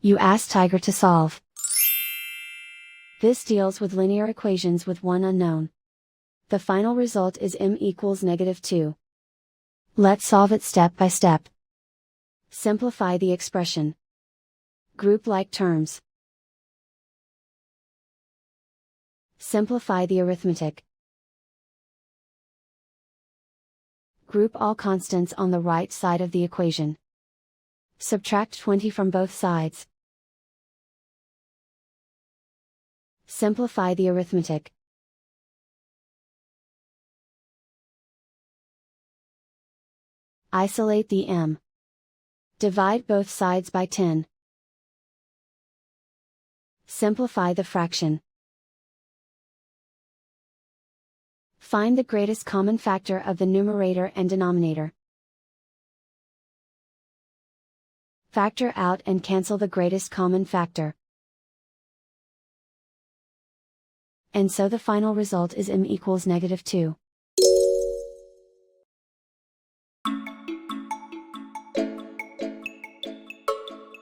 You ask Tiger to solve. This deals with linear equations with one unknown. The final result is m equals -2. Let's solve it step by step. Simplify the expression. Group like terms. Simplify the arithmetic. Group all constants on the right side of the equation. Subtract 20 from both sides. Simplify the arithmetic. Isolate the m. Divide both sides by 10. Simplify the fraction. Find the greatest common factor of the numerator and denominator. Factor out and cancel the greatest common factor. And so the final result is m equals -2.